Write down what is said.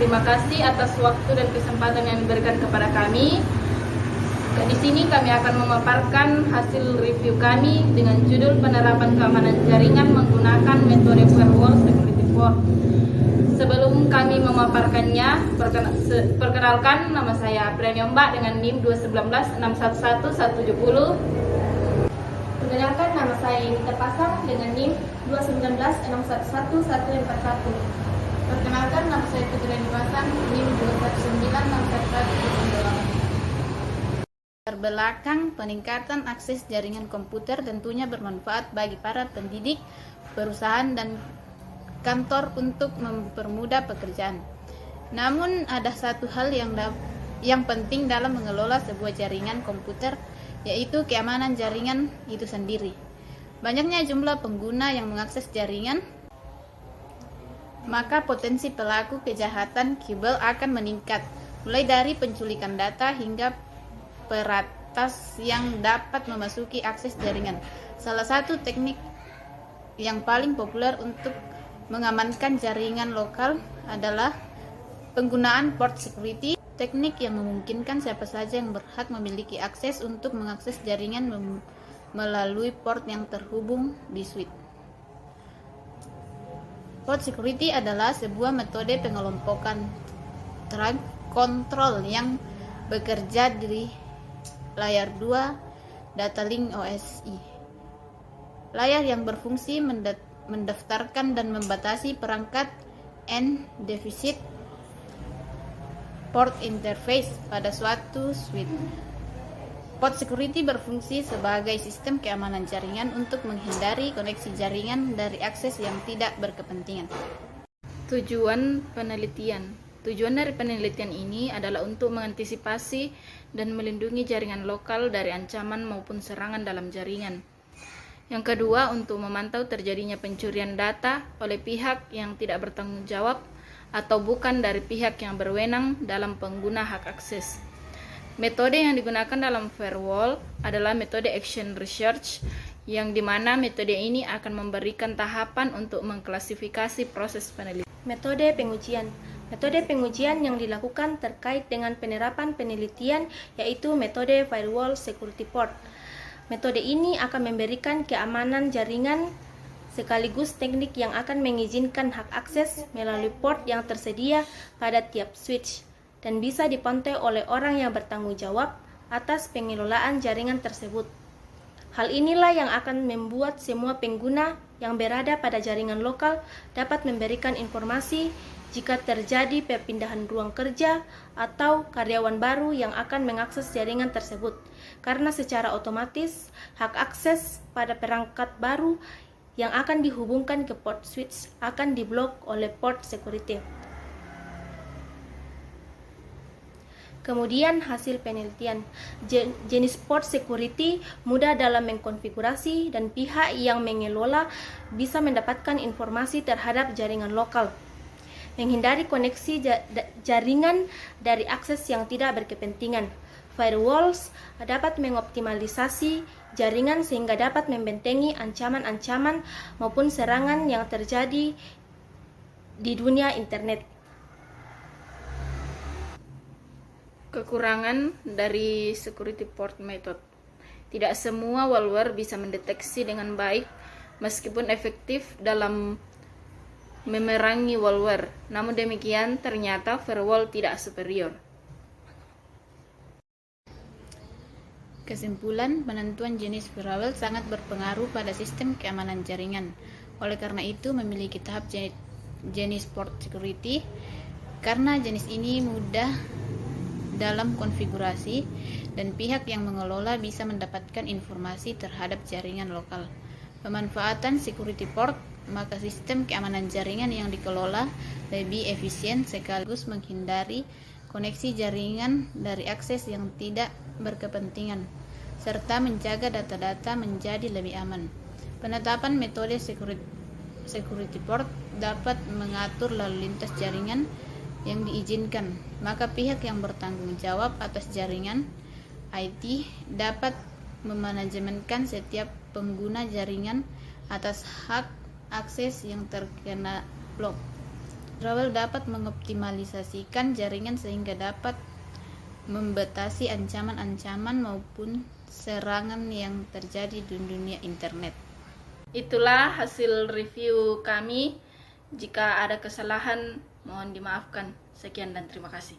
Terima kasih atas waktu dan kesempatan yang diberikan kepada kami. Di sini kami akan memaparkan hasil review kami dengan judul penerapan keamanan jaringan menggunakan metode firewall security port. Sebelum kami memaparkannya, perkenalkan, nama saya Apriani Ombak dengan NIM 211611170. Perkenalkan, nama saya Yunita Pasang dengan NIM 219611141. Perkenalkan, nama saya Putri Pasang, NIM 2196111. Terbelakang, peningkatan akses jaringan komputer tentunya bermanfaat bagi para pendidik, perusahaan, dan kantor untuk mempermudah pekerjaan. Namun ada satu hal yang penting dalam mengelola sebuah jaringan komputer, yaitu keamanan jaringan itu sendiri. Banyaknya jumlah pengguna yang mengakses jaringan, maka potensi pelaku kejahatan kiber akan meningkat, mulai dari penculikan data hingga peretas yang dapat memasuki akses jaringan. Salah satu teknik yang paling populer untuk mengamankan jaringan lokal adalah penggunaan port security, teknik yang memungkinkan siapa saja yang berhak memiliki akses untuk mengakses jaringan melalui port yang terhubung di switch. Port security adalah sebuah metode pengelompokan control yang bekerja di layar 2 data link OSI. Layar yang berfungsi mendaftarkan dan membatasi perangkat end device port interface pada suatu switch. Port security berfungsi sebagai sistem keamanan jaringan untuk menghindari koneksi jaringan dari akses yang tidak berkepentingan. Tujuan penelitian. Tujuan dari penelitian ini adalah untuk mengantisipasi dan melindungi jaringan lokal dari ancaman maupun serangan dalam jaringan. Yang kedua, untuk memantau terjadinya pencurian data oleh pihak yang tidak bertanggung jawab atau bukan dari pihak yang berwenang dalam pengguna hak akses. Metode yang digunakan dalam firewall adalah metode action research, yang dimana metode ini akan memberikan tahapan untuk mengklasifikasi proses penelitian. Metode pengujian. Metode pengujian yang dilakukan terkait dengan penerapan penelitian yaitu metode firewall security port. Metode ini akan memberikan keamanan jaringan sekaligus teknik yang akan mengizinkan hak akses melalui port yang tersedia pada tiap switch dan bisa dipantau oleh orang yang bertanggung jawab atas pengelolaan jaringan tersebut. Hal inilah yang akan membuat semua pengguna yang berada pada jaringan lokal dapat memberikan informasi jika terjadi perpindahan ruang kerja atau karyawan baru yang akan mengakses jaringan tersebut, karena secara otomatis hak akses pada perangkat baru yang akan dihubungkan ke port switch akan diblok oleh port security. Kemudian hasil penelitian. Jenis port security mudah dalam mengkonfigurasi dan pihak yang mengelola bisa mendapatkan informasi terhadap jaringan lokal. Menghindari koneksi jaringan dari akses yang tidak berkepentingan. Firewalls dapat mengoptimalisasi jaringan sehingga dapat membentengi ancaman-ancaman maupun serangan yang terjadi di dunia internet. Kekurangan dari security port method. Tidak semua malware bisa mendeteksi dengan baik meskipun efektif dalam memerangi malware. Namun demikian, ternyata firewall tidak superior. Kesimpulan, penentuan jenis firewall sangat berpengaruh pada sistem keamanan jaringan. Oleh karena itu, memiliki tahap jenis port security, karena jenis ini mudah dalam konfigurasi dan pihak yang mengelola bisa mendapatkan informasi terhadap jaringan lokal. Pemanfaatan security port, maka sistem keamanan jaringan yang dikelola lebih efisien sekaligus menghindari koneksi jaringan dari akses yang tidak berkepentingan, serta menjaga data-data menjadi lebih aman. Penetapan metode security port dapat mengatur lalu lintas jaringan yang diizinkan, maka pihak yang bertanggung jawab atas jaringan IT dapat memanajemenkan setiap pengguna jaringan atas hak akses yang terkena blok. Firewall dapat mengoptimalisasikan jaringan sehingga dapat membatasi ancaman-ancaman maupun serangan yang terjadi di dunia internet. Itulah hasil review kami. Jika ada kesalahan, mohon dimaafkan. Sekian dan terima kasih.